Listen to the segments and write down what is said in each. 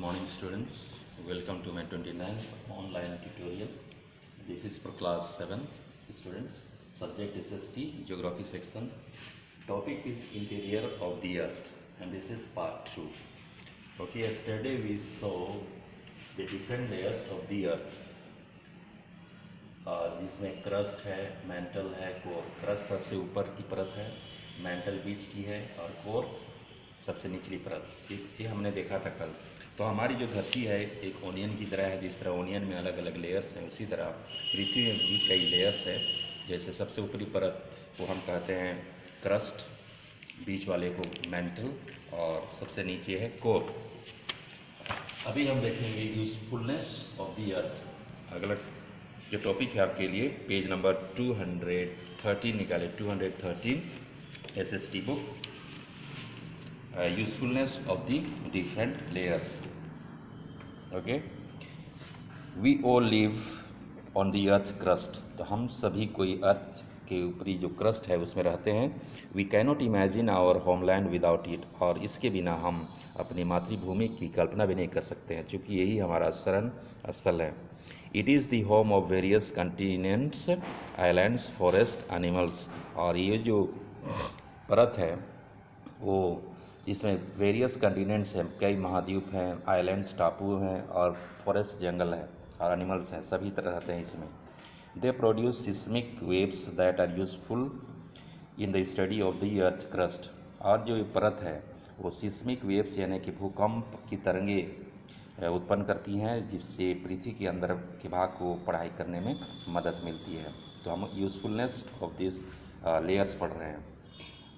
morning students, welcome to my 29th online tutorial. This is for class 7 students. Subject is ST, geography section. Topic is interior of the earth and this is part 2. Okay, yesterday we saw the different layers of the earth. जिसमें crust है, mental है, core. Crust सबसे ऊपर की परत है, mental बीच की है और कोर सबसे निचली परत. ये हमने देखा था कल. तो हमारी जो धरती है एक ओनियन की तरह है. जिस तरह ओनियन में अलग अलग लेयर्स हैं, उसी तरह पृथ्वी में भी कई लेयर्स है. जैसे सबसे ऊपरी परत को हम कहते हैं क्रस्ट, बीच वाले को मैंटल और सबसे नीचे है कोर. अभी हम देखेंगे यूजफुलनेस ऑफ द अर्थ. अगला जो टॉपिक है आपके लिए पेज नंबर 213 निकाले. 213 SST book. Usefulness of the different layers. Okay, we all live on the earth crust. तो हम सभी कोई अर्थ के ऊपरी जो क्रस्ट है उसमें रहते हैं. We cannot imagine our homeland without it. और इसके बिना हम अपनी मातृभूमि की कल्पना भी नहीं कर सकते हैं, क्योंकि यही हमारा शरण स्थल है. It is the home of various continents, islands, forest, animals. और ये जो परत है वो इसमें वेरियस कंटिनेंट्स हैं, कई महाद्वीप हैं, आइलैंड्स टापू हैं और फॉरेस्ट जंगल है और एनिमल्स हैं. सभी तरह रहते हैं इसमें. They produce seismic waves that are useful in the study of the earth crust. और जो ये परत है वो सिस्मिक वेव्स यानी कि भूकंप की तरंगे उत्पन्न करती हैं, जिससे पृथ्वी के अंदर के भाग को पढ़ाई करने में मदद मिलती है. तो हम यूजफुलनेस ऑफ दिस लेयर्स पढ़ रहे हैं.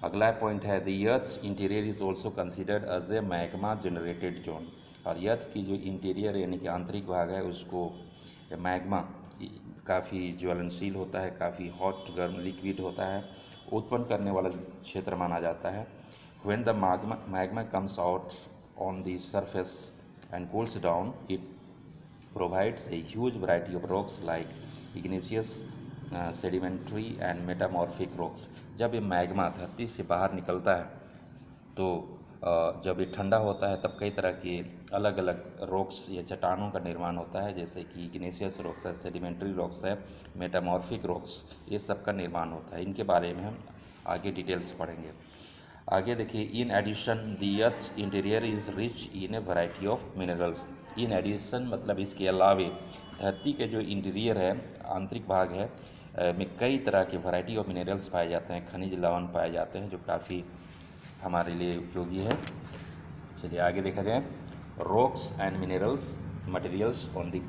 अगला पॉइंट है the earth interior is also considered as a magma generated zone. और अर्थ की जो इंटीरियर यानी कि आंतरिक भाग है उसको मैग्मा, काफ़ी ज्वलनशील होता है, काफ़ी हॉट गर्म लिक्विड होता है, उत्पन्न करने वाला क्षेत्र माना जाता है. When the magma comes out on the surface and cools down, it provides a huge variety of rocks like igneous, sedimentary and metamorphic rocks. जब ये मैग्मा धरती से बाहर निकलता है तो जब ये ठंडा होता है तब कई तरह के अलग अलग रॉक्स या चट्टानों का निर्माण होता है, जैसे कि इग्नेशियस रॉक्स है, सेडिमेंट्री रॉक्स है, मेटामॉर्फिक रॉक्स, ये सब का निर्माण होता है. इनके बारे में हम आगे डिटेल्स पढ़ेंगे. आगे देखिए, in addition the earth interior is rich in a variety of minerals. In addition मतलब इसके अलावे धरती के जो इंटीरियर है, आंतरिक भाग है, में कई तरह के वैरायटी ऑफ मिनरल्स पाए जाते हैं, खनिज लवण पाए जाते हैं, जो काफ़ी हमारे लिए उपयोगी है. चलिए आगे देखा जाए. Rocks and minerals materials on the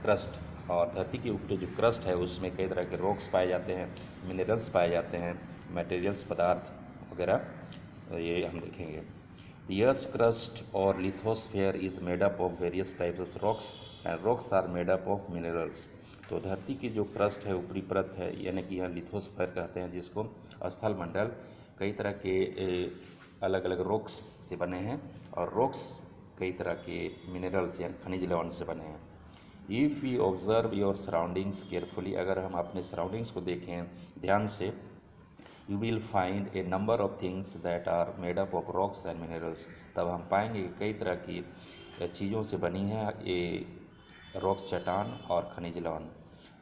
crust. और धरती के ऊपर जो क्रस्ट है उसमें कई तरह के रॉक्स पाए जाते हैं, मिनरल्स पाए जाते हैं, मटेरियल्स पदार्थ वगैरह, ये हम देखेंगे. द अर्थ क्रस्ट और lithosphere is made up of various types of rocks and rocks are made up of minerals. तो धरती की जो क्रस्ट है, ऊपरी परत है, यानी कि यहाँ लिथोस्फेयर कहते हैं जिसको, स्थल मंडल, कई तरह के अलग अलग रॉक्स से बने हैं और रॉक्स कई तरह के मिनरल्स या खनिज लवण से बने हैं. If you observe your surroundings carefully. अगर हम अपने सराउंडिंग्स को देखें ध्यान से, you will find a number of things that are made up of rocks and minerals. तब हम पाएंगे कि कई तरह की चीज़ों से बनी है ये रॉक्स, चट्टान और खनिज लवण.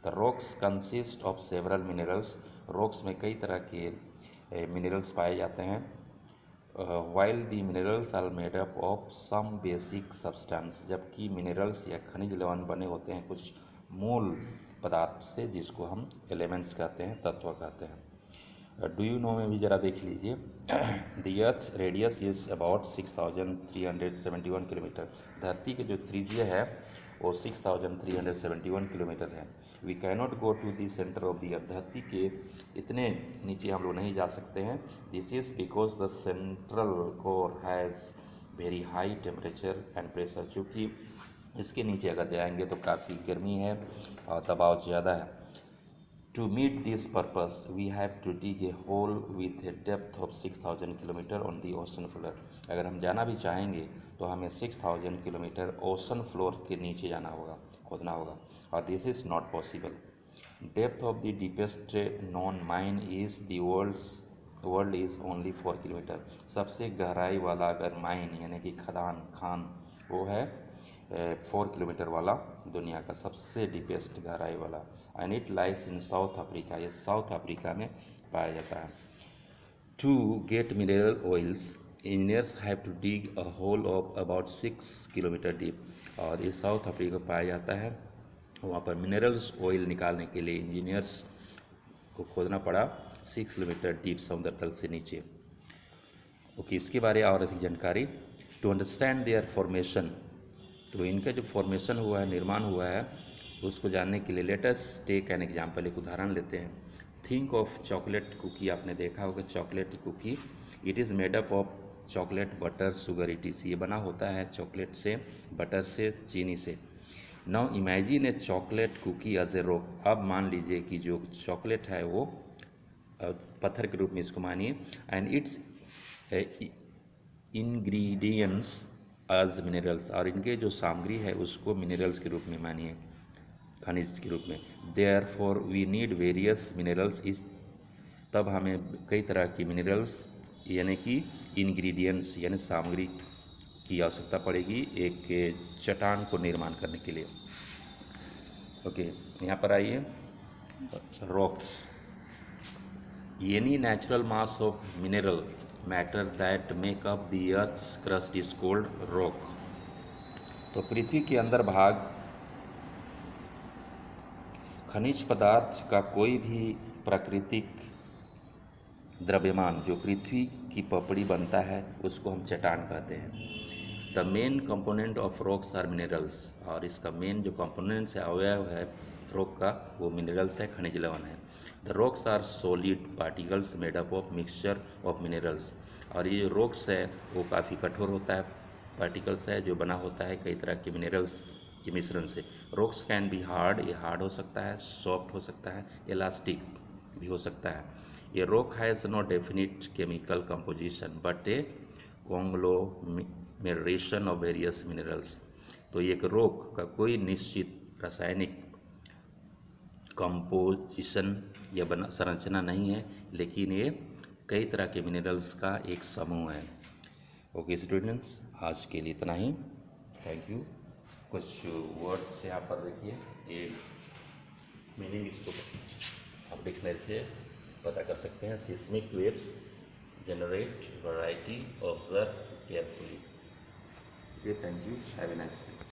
The rocks consist of several minerals. Rocks में कई तरह के मिनरल्स पाए जाते हैं. while the minerals are made up of some basic substance. जबकि मिनरल्स या खनिज लवण बने होते हैं कुछ मूल पदार्थ से, जिसको हम एलिमेंट्स कहते हैं, तत्व कहते हैं. डू यू नो में भी ज़रा देख लीजिए. The earth radius is about 6371 kilometre. धरती के जो त्रिज्या है वो 6371 किलोमीटर है. We cannot go to the centre of the earth. धरती के इतने नीचे हम लोग नहीं जा सकते हैं. This is because the central core has very high temperature and pressure. चूँकि इसके नीचे अगर जाएंगे तो काफ़ी गर्मी है और दबाव ज़्यादा है. To meet this purpose, we have to dig a hole with a depth of 6000 kilometre on the ocean floor. अगर हम जाना भी चाहेंगे तो हमें 6000 किलोमीटर ओशन फ्लोर के नीचे जाना होगा, खोदना होगा, और this is not possible. Depth of the deepest non mine is the world is only 4 kilometre. सबसे गहराई वाला अगर माइन यानी कि खान वो है 4 किलोमीटर वाला, दुनिया का सबसे डीपेस्ट गहराई वाला, and it lies in South Africa, ये साउथ अफ्रीका में पाया जाता है। To get mineral oils engineers have to dig a hole of about 6 kilometre deep, और ये साउथ अफ्रीका में पाया जाता है। वहाँ पर मिनरल्स ऑयल निकालने के लिए इंजीनियर्स को खोदना पड़ा 6 किलोमीटर डीप समुद्र तल से नीचे। ओके, इसके बारे और अधिक जानकारी, टू अंडरस्टैंड देयर फॉर्मेशन, तो इनका जो फॉर्मेशन हुआ है, निर्माण हुआ है, उसको जानने के लिए let us take an example, एक उदाहरण लेते हैं। थिंक ऑफ चॉकलेट कुकी, आपने देखा होगा chocolate cookie, it is made up of chocolate, butter, sugar, etc, ये बना होता है चॉकलेट से, बटर से, चीनी से। Now imagine a chocolate cookie as a rock, अब मान लीजिए कि जो चॉकलेट है वो पत्थर के रूप में इसको मानिए, and its ingredients as minerals, और इनके जो सामग्री है उसको मिनरल्स के रूप में मानिए, खनिज के रूप में। Therefore we need various minerals, इस तब हमें कई तरह की मिनरल्स यानी कि इंग्रेडिएंट्स यानी सामग्री की आवश्यकता पड़ेगी एक चट्टान को निर्माण करने के लिए। ओके, यहाँ पर आइए, rocks, any natural mass of mineral matter that make up the earth's crust is called rock, तो पृथ्वी के अंदर भाग खनिज पदार्थ का कोई भी प्राकृतिक द्रव्यमान जो पृथ्वी की पपड़ी बनता है उसको हम चट्टान कहते हैं। The main component of rocks are minerals, और इसका मेन जो कंपोनेंट्स है, अवयव है रॉक का, वो मिनरल्स है, खनिज लवण है। The rocks are solid particles made up of mixture of minerals, और ये जो रॉक्स है वो काफ़ी कठोर होता है, पार्टिकल्स है जो बना होता है कई तरह के मिनरल्स के मिश्रण से। रॉक्स कैन बी हार्ड, ये हार्ड हो सकता है, सॉफ्ट हो सकता है, इलास्टिक भी हो सकता है। ये rock has no definite chemical composition but a conglomeration of various minerals, तो एक रॉक का कोई निश्चित रासायनिक कंपोजिशन या बना संरचना नहीं है, लेकिन ये कई तरह के मिनरल्स का एक समूह है। ओके स्टूडेंट्स, आज के लिए इतना ही, थैंक यू। कुछ वर्ड्स यहाँ पर देखिए, ये मीनिंग इसको आप डिक्शनरी से पता कर सकते हैं। Seismic waves generate variety, observe carefully. Okay, thank you, have a nice day.